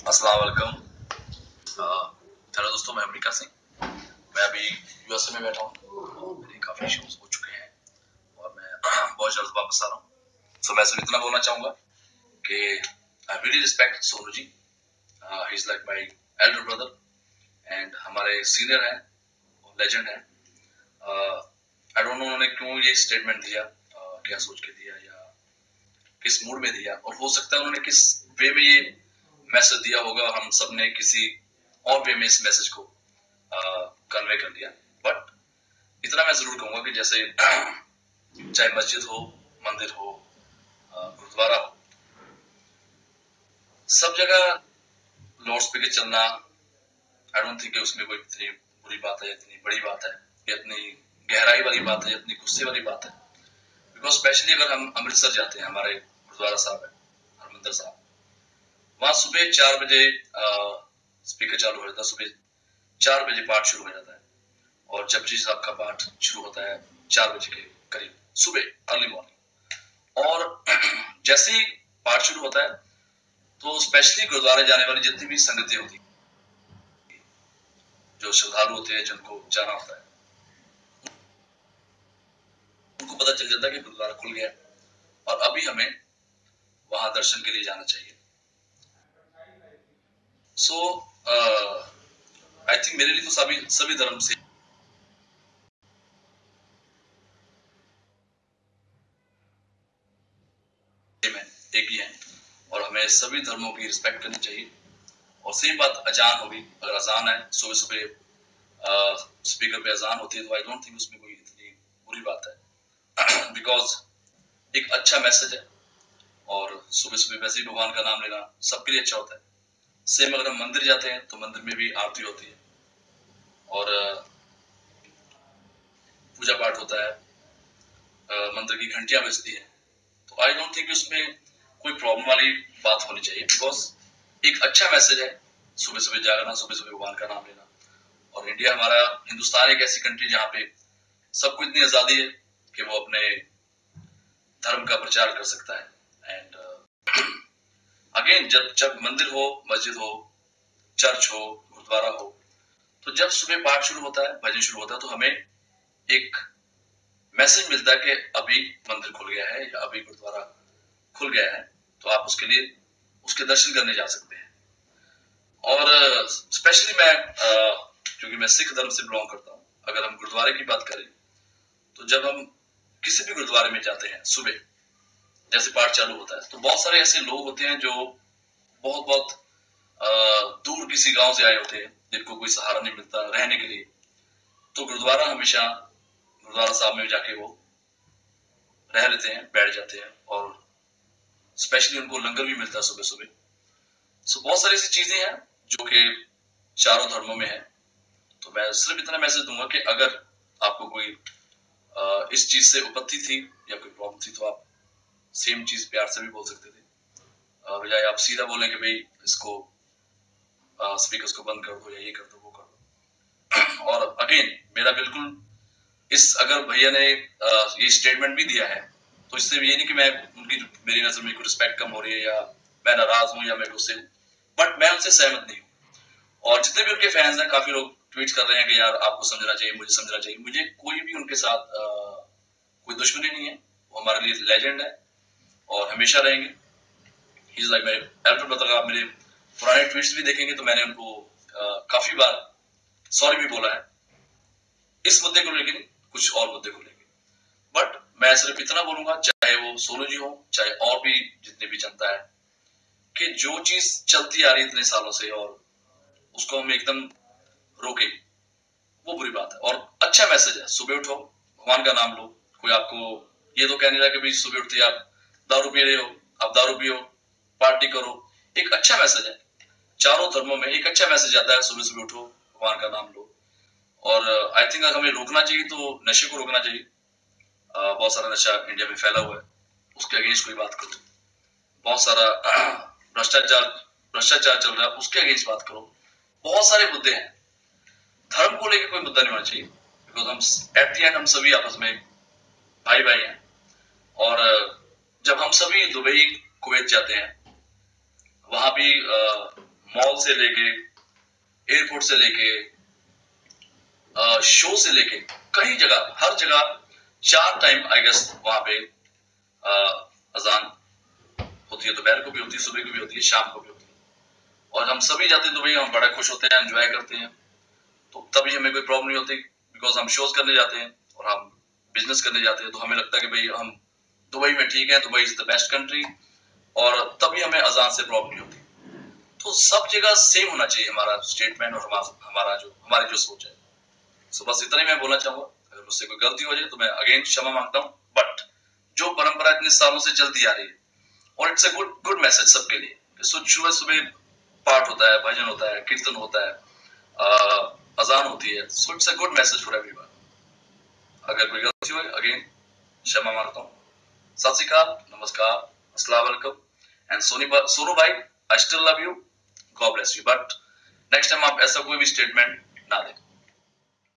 अस्सलाम वालेकुम। हेलो दोस्तों, मैं अमेरिका से। मैं अभी यूएसए में बैठा हूँ और मेरे काफ़ी शोज हो चुके हैं और मैं बहुत जल्द वापस आ रहा हूँ। सो मैं सिर्फ इतना बोलना चाहूँगा कि I really respect Sonu ji. He is like my elder brother and हमारे सीनियर हैं और लेजेंड हैं। आई डोंट नो उन्होंने क्यों ये स्टेटमेंट दिया, क्या सोच के दिया या किस मूड में दिया, और हो सकता है उन्होंने किस वे में ये मैसेज दिया होगा। हम सब ने किसी और वे में इस मैसेज को कन्वे कर दिया। बट इतना मैं जरूर कहूंगा कि जैसे चाहे मस्जिद हो, मंदिर हो, गुरुद्वारा हो, सब जगह लाउड स्पीकर चलना, आई डोंट थिंक उसमें कोई इतनी बुरी बात है, इतनी बड़ी बात है, या इतनी गहराई वाली बात है, इतनी गुस्से वाली बात है। बिकॉज स्पेशली अगर हम अमृतसर जाते हैं, हमारे गुरुद्वारा साहब है हरमंदिर साहब, वहां सुबह 4 बजे स्पीकर चालू हो जाता है। सुबह 4 बजे पाठ शुरू हो जाता है और जपजी साहब का पाठ शुरू होता है 4 बजे के करीब, सुबह अर्ली मॉर्निंग। और जैसे ही पाठ शुरू होता है तो स्पेशली गुरुद्वारे जाने वाली जितनी भी संगतें होती, जो श्रद्धालु होते हैं, जिनको जाना होता है, उनको पता चल जाता है कि गुरुद्वारा खुल गया और अभी हमें वहां दर्शन के लिए जाना चाहिए। सो आई थिंक मेरे लिए तो सभी धर्म से एक ही है और हमें सभी धर्मों की रिस्पेक्ट करनी चाहिए। और सेम बात अजान होगी, अगर अजान है सुबह सुबह स्पीकर पे अजान होती है तो आई डोंट थिंक उसमें कोई इतनी बुरी बात है। बिकॉज एक अच्छा मैसेज है और सुबह सुबह वैसे ही भगवान का नाम लेना सबके लिए अच्छा होता है। सेम अगर हम मंदिर जाते हैं तो मंदिर में भी आरती होती है और पूजा पाठ होता है, मंदिर की घंटियां बजती है। तो आई डोंट थिंक उसमें कोई प्रॉब्लम वाली बात होनी चाहिए। बिकॉज एक अच्छा मैसेज है सुबह सुबह जागना, सुबह सुबह भगवान का नाम लेना। और इंडिया हमारा, हिंदुस्तान एक ऐसी कंट्री जहाँ पे सबको इतनी आजादी है कि वो अपने धर्म का प्रचार कर सकता है। एंड अगेन जब जब मंदिर हो, मस्जिद हो, चर्च हो, गुरुद्वारा हो, तो जब सुबह पाठ शुरू होता है, भजन शुरू होता है, तो हमें एक मैसेज मिलता है कि अभी मंदिर खुल गया है या अभी गुरुद्वारा खुल गया है, तो आप उसके लिए उसके दर्शन करने जा सकते हैं। और स्पेशली मैं क्योंकि मैं सिख धर्म से बिलोंग करता हूँ, अगर हम गुरुद्वारे की बात करें तो जब हम किसी भी गुरुद्वारे में जाते हैं सुबह जैसे पाठ चालू होता है, तो बहुत सारे ऐसे लोग होते हैं जो बहुत बहुत दूर किसी गांव से आए होते हैं, जिनको कोई सहारा नहीं मिलता रहने के लिए। तो गुरुद्वारा साहब में जाके वो रह लेते हैं, बैठ जाते हैं और स्पेशली उनको लंगर भी मिलता है सुबह सुबह। सो बहुत सारी ऐसी चीजें हैं जो कि चारों धर्मों में है। तो मैं सिर्फ इतना मैसेज दूंगा कि अगर आपको कोई इस चीज से उपत्ति थी या कोई प्रॉब्लम थी, तो आप सेम चीज प्यार से भी बोल सकते थे, बजाय आप सीधा बोलें कि भाई इसको स्पीकर्स को बंद कर दो या ये कर दो वो कर दो। और अगेन मेरा बिल्कुल अगर भैया ने ये स्टेटमेंट भी दिया है तो इससे ये नहीं कि मैं मेरी नजर में रिस्पेक्ट कम हो रही है या मैं नाराज हूँ या मैं गुस्से हूँ, बट मैं उनसे सहमत नहीं हूँ। और जितने भी उनके फैंस हैं, काफी लोग ट्वीट कर रहे हैं कि यार आपको समझना चाहिए, मुझे समझना चाहिए। मुझे कोई भी उनके साथ कोई दुश्मनी नहीं है, वो हमारे लिए लेजेंड है और हमेशा रहेंगे। He is like my elder brother. आप मेरे पुराने ट्वीट्स भी देखेंगे तो मैंने उनको काफी बार सॉरी भी बोला है, इस मुद्दे को लेकर, कुछ और मुद्दे को लेकर। बट मैं सिर्फ इतना बोलूंगा, चाहे वो सोनू जी हो, चाहे और भी जितने भी जनता है, कि जो चीज चलती आ रही है इतने सालों से और उसको हम एकदम रोके, वो बुरी बात है। और अच्छा मैसेज है, सुबह उठो, भगवान का नाम लो। कोई आपको ये तो कहने लगा कि भाई सुबह उठते आप दारू पी रहे हो, आप दारू पियो, पार्टी करो। एक अच्छा मैसेज है, चारों धर्मों में एक अच्छा मैसेज आता है, सुबह सुबह उठो, भगवान का नाम लो। और आई थिंक हमें रोकना चाहिए तो नशे को रोकना चाहिए। बहुत सारा नशा इंडिया में फैला हुआ है, उसके अगेंस्ट कोई बात करो। बहुत सारा भ्रष्टाचार भ्रष्टाचार चल रहा है, उसके अगेंस्ट बात करो। बहुत सारे मुद्दे हैं, धर्म को लेकर कोई मुद्दा नहीं होना चाहिए। बिकॉज हम एट द एंड हम सभी आपस में भाई भाई हैं। और जब हम सभी दुबई कुवैत जाते हैं, वहां भी मॉल से लेके, एयरपोर्ट से लेके, शो से लेके, कई जगह, हर जगह 4 टाइम आई गेस वहां पे अजान होती है। दोपहर को भी होती है, सुबह को भी होती है, शाम को भी होती है। और हम सभी जाते हैं दुबई, हम बड़ा खुश होते हैं, एंजॉय करते हैं, तो तभी हमें कोई प्रॉब्लम नहीं होती, बिकॉज हम शोज करने जाते हैं और हम बिजनेस करने जाते हैं, तो हमें लगता है कि भाई हम दुबई में ठीक है, Dubai is the best country, और तभी हमें अजान से प्रॉब्लम नहीं होती। तो सब जगह सेम होना चाहिए हमारा स्टेटमेंट और हमारी जो सोच है। सो बस इतना ही मैं बोलना चाहूंगा। अगर मुझसे कोई गलती हो जाए तो मैं अगेन क्षमा मांगता हूँ, बट जो परंपरा इतने सालों से चलती आ रही है, और इट्स अ गुड मैसेज सबके लिए। सुबह सुबह पाठ होता है, भजन होता है, कीर्तन होता है, अजान होती है, so it's a good message for everyone. अगर कोई गलती हो अगेन क्षमा मांगता हूँ। सत श्री अकाल, नमस्कार, अस्सलाम वालेकुम, एंड सोनू भाई, I still love you, God bless you, but next time आप ऐसा कोई भी स्टेटमेंट ना दें।